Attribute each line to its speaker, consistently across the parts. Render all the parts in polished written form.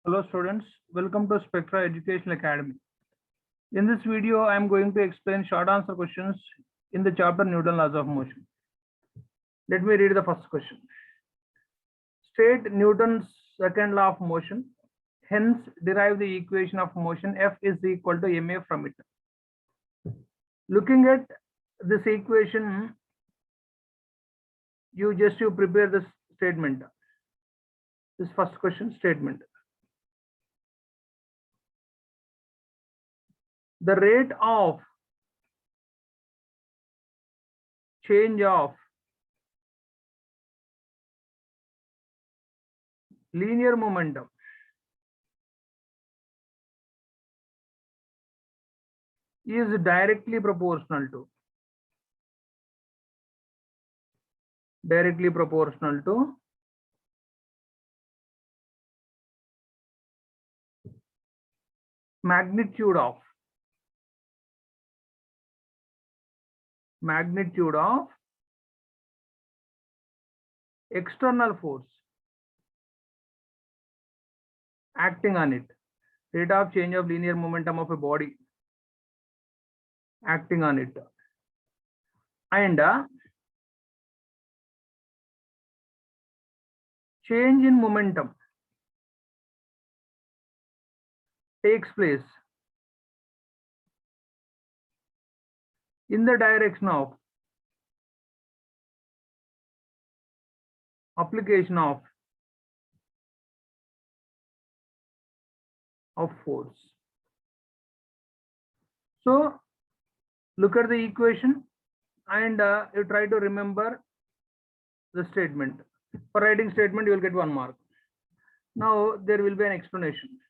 Speaker 1: Hello students, welcome to Spectra Educational Academy. In this video, I am going to explain short answer questions in the chapter Newton laws of motion. Let me read the first question. State Newton's second law of motion, hence derive the equation of motion F is equal to ma from it. Looking at this equation, you prepare this statement. This first question statement. The rate of change of linear momentum is directly proportional to magnitude of external force acting on it. Rate of change of linear momentum of a body acting on it, and change in momentum takes place in the direction of application of force. So look at the equation and you try to remember the statement. For writing statement, you will get 1 mark. Now there will be an explanation.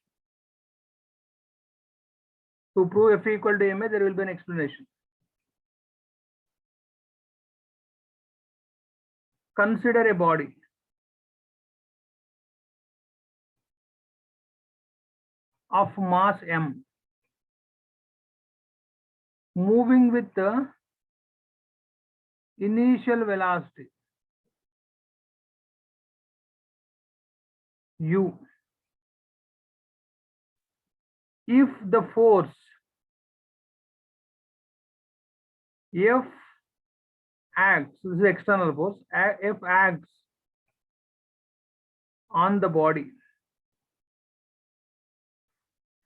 Speaker 1: To prove F equal to ma, there will be an explanation. Consider a body of mass m moving with the initial velocity u. If the force F acts, this is external force, F acts on the body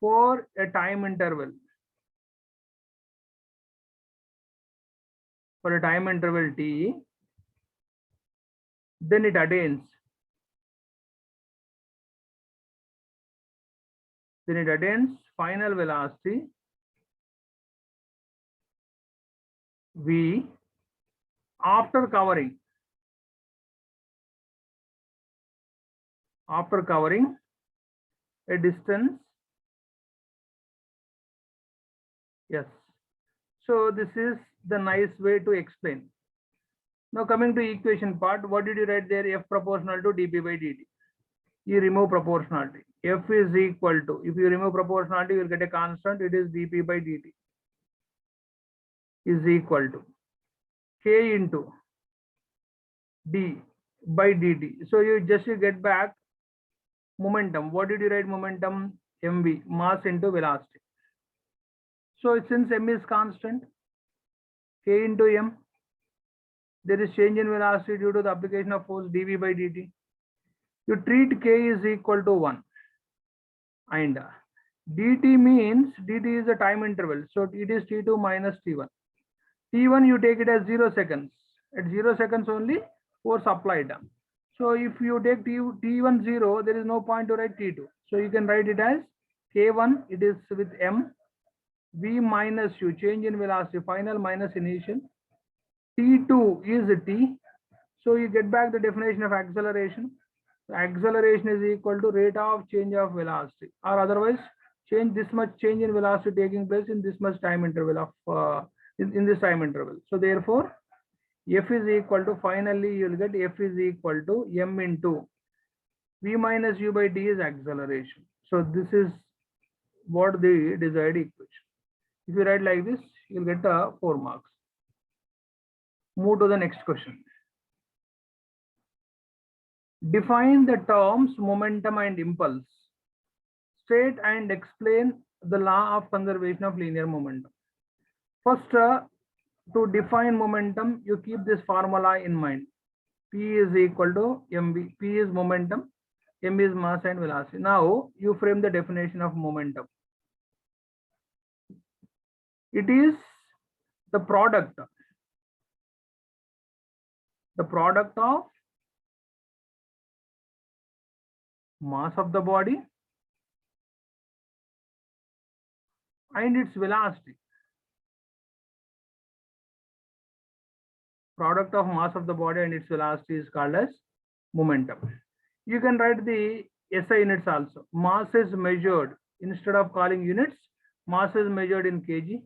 Speaker 1: for a time interval, t, then it attains final velocity v after covering a distance yes. So this is the nice way to explain. Now coming to equation part, what did you write there? F proportional to dp by dt. You remove proportionality. F is equal to, if you remove proportionality, you will get a constant. It is dp by dt is equal to k into d by dt. So you get back momentum. What did you write? Momentum mv, mass into velocity. So since m is constant, k into m, there is change in velocity due to the application of force dv by dt. You treat k is equal to 1 and dt means dt is a time interval, so it is t2 minus t1. t1 you take it as 0 seconds. At 0 seconds only force applied. So if you take t1 0, there is no point to write t2. So you can write it as k1, it is with m, v minus u, change in velocity, final minus initial, t2 is t. So you get back the definition of acceleration. Acceleration is equal to rate of change of velocity, or otherwise this much change in velocity taking place in this much time interval of in this time interval. So therefore F is equal to, finally you will get F is equal to m into v minus u by d is acceleration. So this is what the desired equation. If you write like this, you will get 4 marks. Move to the next question. Define the terms momentum and impulse State and explain the law of conservation of linear momentum. First, to define momentum, you keep this formula in mind. P is equal to mv. P is momentum, m is mass and velocity. Now you frame the definition of momentum. It is the product of mass of the body and its velocity. Product of mass of the body and its velocity is called as momentum. You can write the SI units also. Mass is measured, instead of calling units, mass is measured in kg,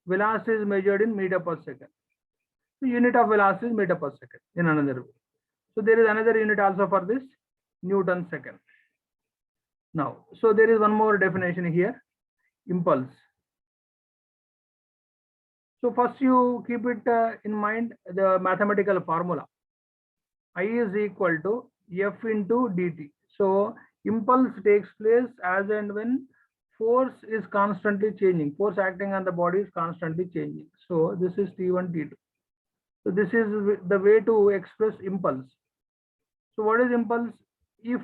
Speaker 1: velocity is measured in meter per second. The unit of velocity is meter per second in another way. So there is another unit also for this, Newton second. Now, so there is one more definition here, impulse. So first you keep it in mind, the mathematical formula. I is equal to F into dt. So impulse takes place as and when force is constantly changing. Force acting on the body is constantly changing. So this is T1, T2. So this is the way to express impulse. So what is impulse? If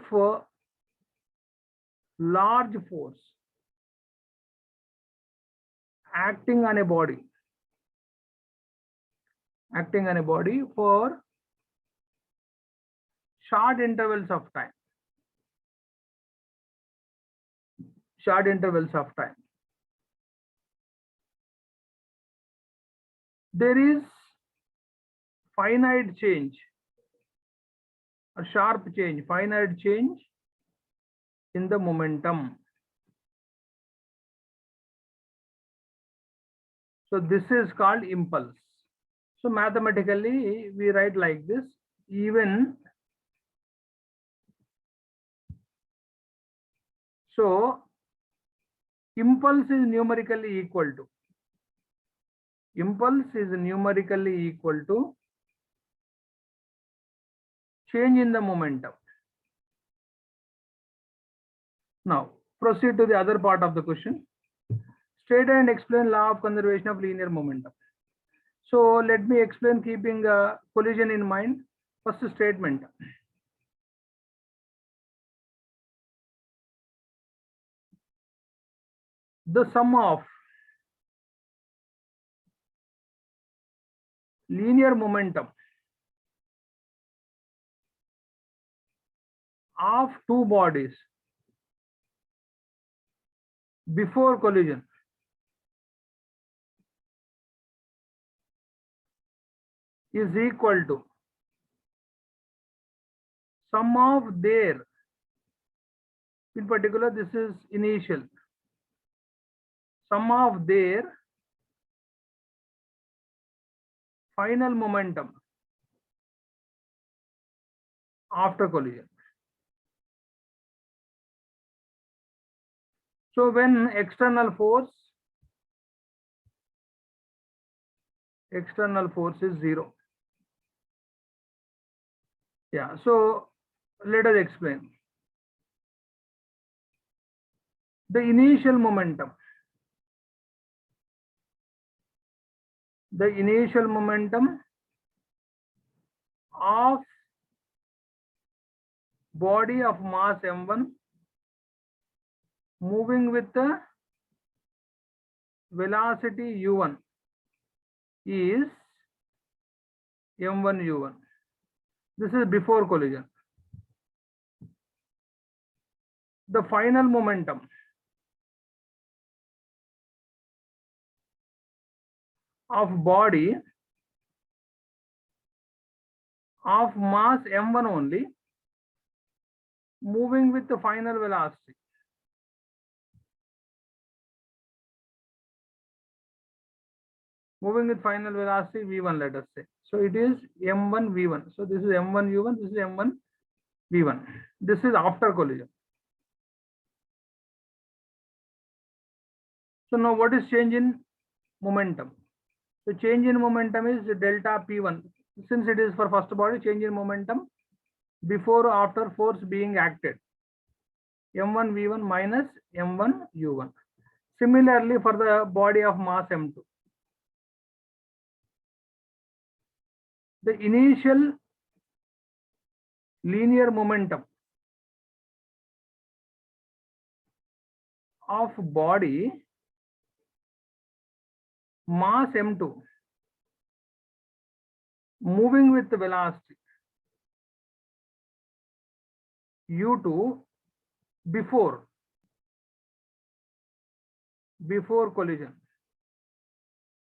Speaker 1: large force acting on a body for short intervals of time, there is finite change, a sharp change, finite change in the momentum. So this is called impulse. So mathematically we write like this, even so impulse is numerically equal to change in the momentum. Now proceed to the other part of the question. State and explain law of conservation of linear momentum. So let me explain keeping collision in mind. First statement. The sum of linear momentum of two bodies before collision is equal to sum of their, in particular this is initial, sum of their final momentum after collision. So when external force is 0. Yeah, so let us explain. The initial momentum of body of mass m1 moving with the velocity u1 is m1 u1. This is before collision. The final momentum of body of mass m1 only moving with the final velocity v1, let us say. So it is m1 v1. So this is m1 u1, this is m1 v1. This is after collision. So now what is change in momentum? So change in momentum is delta p1. Since it is for first body, change in momentum before or after force being acted. m1 v1 minus m1 u1. Similarly, for the body of mass m2, the initial linear momentum of body mass m2 moving with the velocity u2 before collision,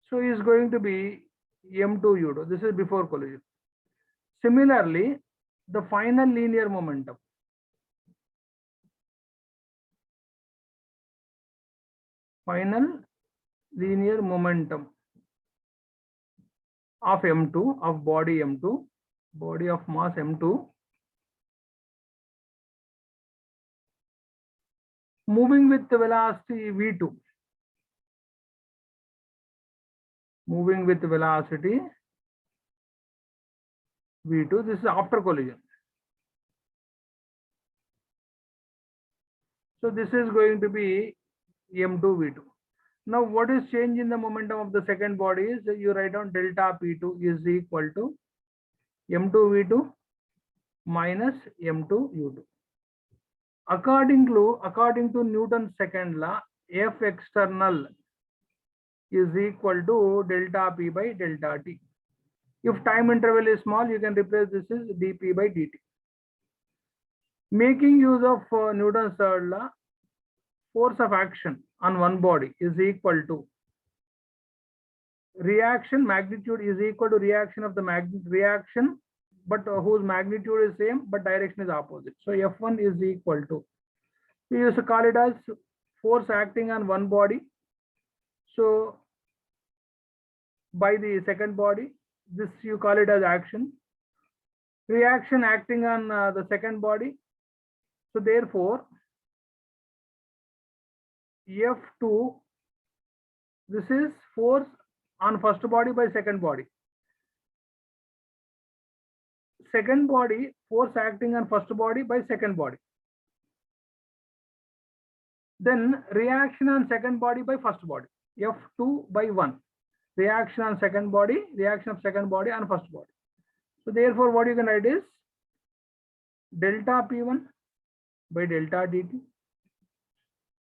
Speaker 1: so is going to be m2 u2. This is before collision. Similarly, the final linear momentum of m2, of body m2, body of mass m2 moving with the velocity v2, moving with velocity v2. This is after collision. So this is going to be m2 v2. Now what is change in the momentum of the second body is you write down delta p2 is equal to m2 v2 minus m2 u2. According to Newton's second law, F external is equal to delta p by delta t. If time interval is small, you can replace this as dp by dt. Making use of Newton's third law, force of action on one body is equal to reaction magnitude is equal to reaction of the reaction, but whose magnitude is same but direction is opposite. So F1 is equal to, we used to call it as force acting on one body. So by the second body, this you call it as action. Reaction acting on the second body. So therefore, F2, this is force on first body by second body. Second body, force acting on first body by second body. Then reaction on second body by first body. F2 by 1. Reaction on second body, reaction of second body on first body. So therefore, what you can write is delta P1 by delta dt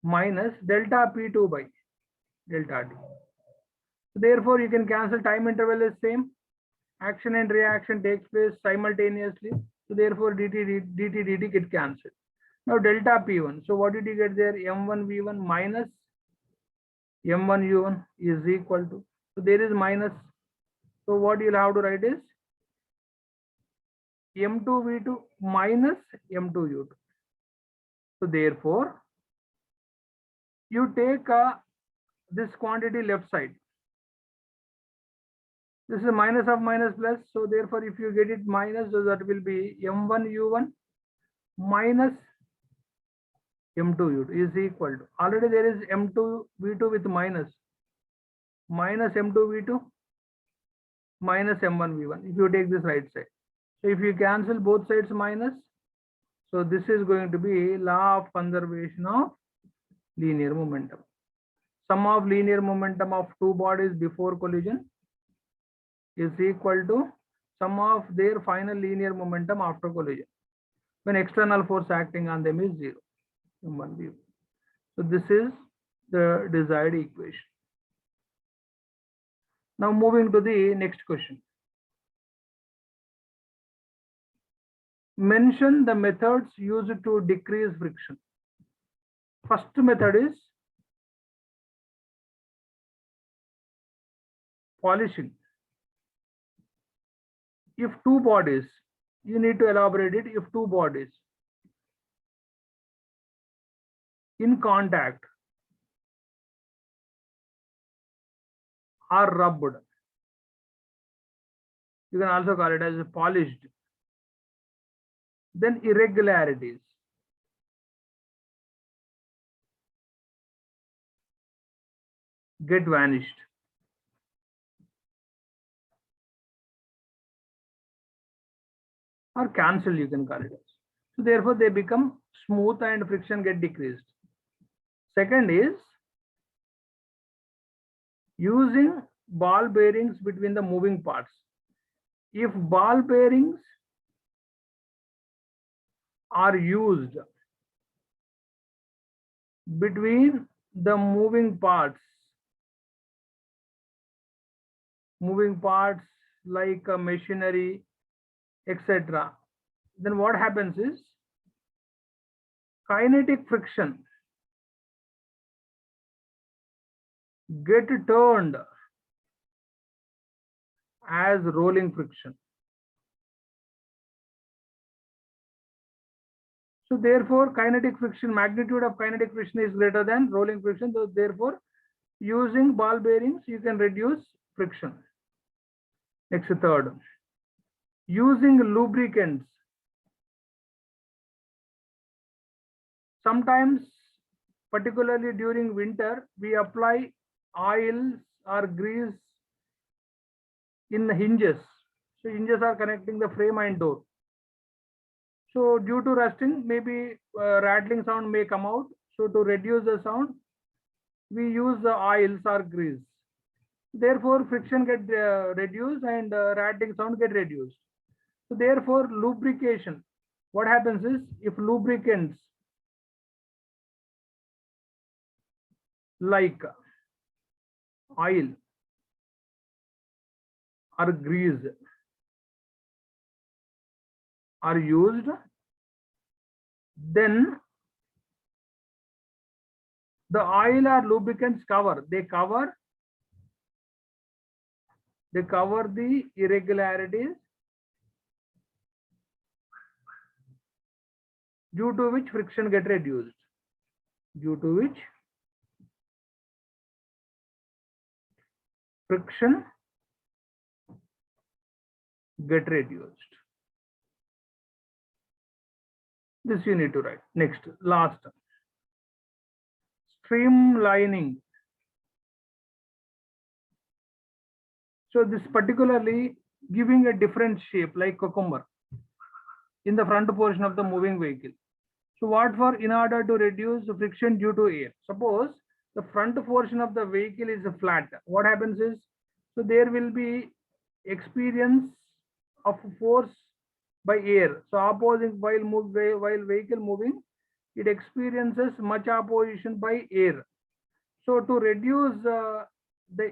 Speaker 1: minus delta P2 by delta t. So therefore, you can cancel, time interval is same. Action and reaction takes place simultaneously. So therefore, dt get cancelled. Now delta P1. So what did you get there? M1 V1 minus M1 U1 is equal to. So there is minus. So what you'll have to write is M2 V2 minus M2 U2. So therefore, you take this quantity left side. This is minus of minus plus. So therefore, if you get it minus, so that will be M1 U1 minus M2 U2 is equal to. Already there is M2 V2 with minus M2 V2 minus M1 V1. If you take this right side. So if you cancel both sides minus, so this is going to be law of conservation of linear momentum. Sum of linear momentum of two bodies before collision is equal to sum of their final linear momentum after collision when external force acting on them is 0. So this is the desired equation. Now moving to the next question. Mention the methods used to decrease friction. First method is polishing. If two bodies, you need to elaborate it. If two bodies in contact are rubbed, you can also call it as polished, then irregularities get vanished. Or cancel, you can call it as. So therefore they become smooth and friction get decreased. Second is using ball bearings between the moving parts. If ball bearings are used between the moving parts like machinery, etc., then what happens is kinetic friction get turned as rolling friction. So therefore kinetic friction, magnitude of kinetic friction is greater than rolling friction. So therefore using ball bearings you can reduce friction. Next, third, using lubricants. Sometimes, particularly during winter, we apply oils or grease in the hinges. So hinges are connecting the frame and door. So due to rusting, maybe rattling sound may come out. So to reduce the sound, we use the oils or grease. Therefore, friction get reduced and rattling sound get reduced. So therefore, lubrication. What happens is if lubricants like oil or grease are used, then the oil or lubricants cover the irregularities due to which friction get reduced. Due to which friction get reduced. This you need to write. Next, last, streamlining. So this particularly giving a different shape like cucumber in the front portion of the moving vehicle. So what for? In order to reduce the friction due to air. Suppose the front portion of the vehicle is flat. What happens is, so there will be experience of force by air. So opposing while vehicle moving, it experiences much opposition by air. So to reduce the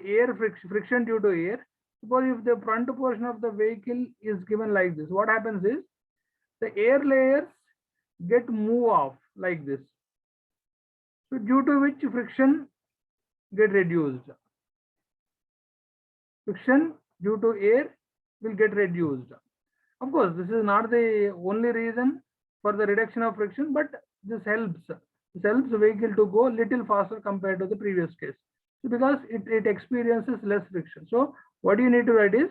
Speaker 1: air friction due to air, suppose if the front portion of the vehicle is given like this, what happens is the air layers get move off like this. So due to which friction get reduced. Friction due to air will get reduced. Of course, this is not the only reason for the reduction of friction, but this helps. This helps the vehicle to go a little faster compared to the previous case. So because it experiences less friction. So what you need to write is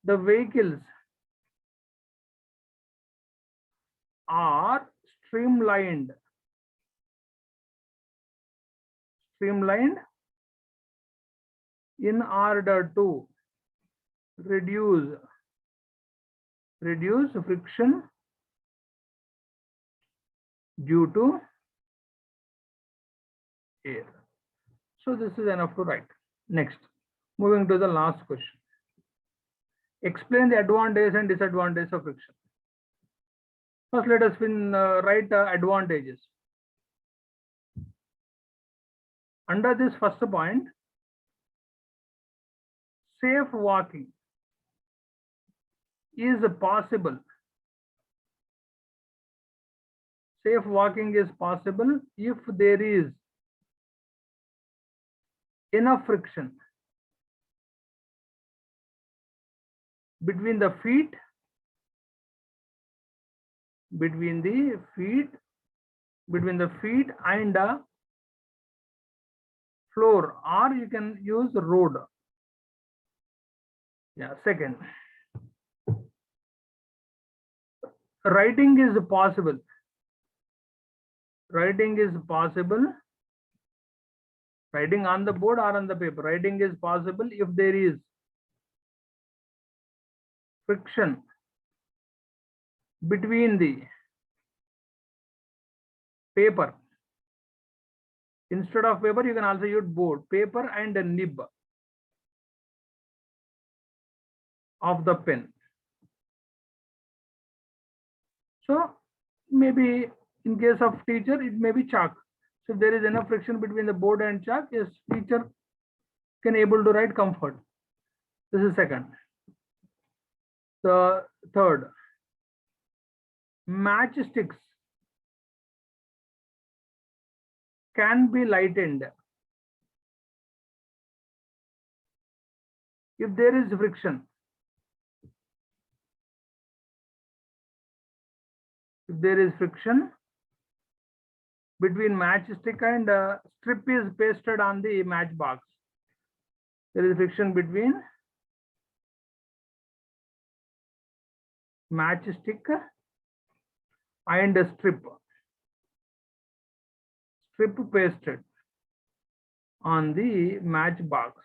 Speaker 1: the vehicles are streamlined in order to reduce friction due to air. So this is enough to write. Next, moving to the last question. Explain the advantages and disadvantages of friction. First, let us write advantages. Under this first point, safe walking is possible. Safe walking is possible if there is enough friction between the feet and the floor, or you can use road. Yeah. Second, writing is possible. Writing is possible. Writing on the board or on the paper. Writing is possible if there is friction between the paper. Instead of paper, you can also use board. Paper and a nib of the pen. So maybe in case of teacher, it may be chalk. So if there is enough friction between the board and chalk, yes, teacher can able to write comfort. This is second. The third, matchsticks can be lightened if there is friction. If there is friction between matchstick and strip is pasted on the matchbox, there is friction between matchstick and a strip pasted on the matchbox.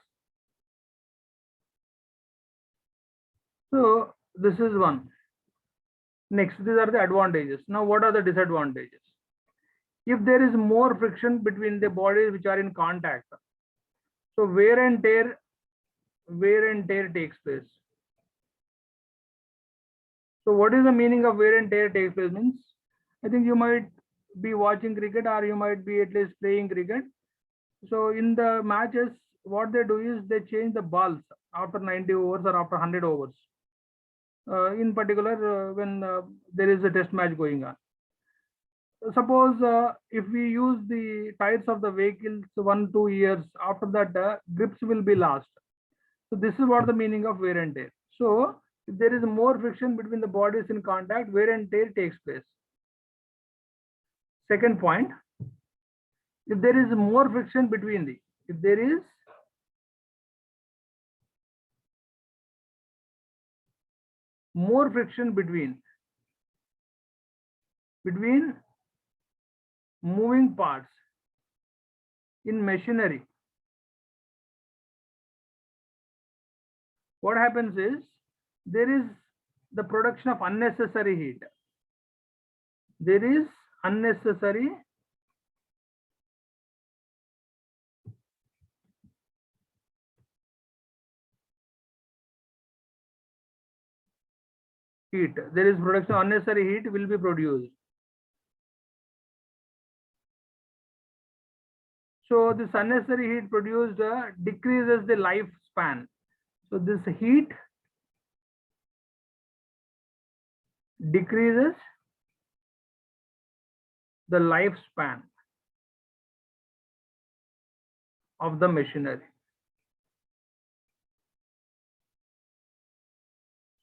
Speaker 1: So this is one. Next, these are the advantages. Now, what are the disadvantages? If there is more friction between the bodies which are in contact, so wear and tear takes place. So what is the meaning of wear and tear takes place? Means, I think you might be watching cricket or you might be at least playing cricket. So in the matches, what they do is they change the balls after 90 overs or after 100 overs. In particular, when there is a test match going on. Suppose if we use the tires of the vehicles 1-2 years, after that grips will be lost. So this is what the meaning of wear and tear. So if there is more friction between the bodies in contact, wear and tear takes place. Second point, if there is more friction between the, if there is more friction between moving parts in machinery, what happens is there is the production of unnecessary heat. There is unnecessary heat. There is production of unnecessary heat will be produced. So this unnecessary heat produced decreases the lifespan. So this heat decreases the lifespan of the machinery.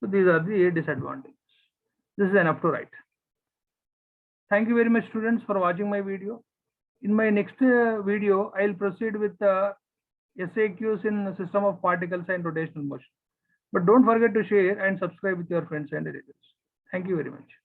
Speaker 1: So these are the disadvantages. This is enough to write. Thank you very much, students, for watching my video. In my next video, I'll proceed with SAQs in system of particles and rotational motion. But don't forget to share and subscribe with your friends and relatives. Thank you very much.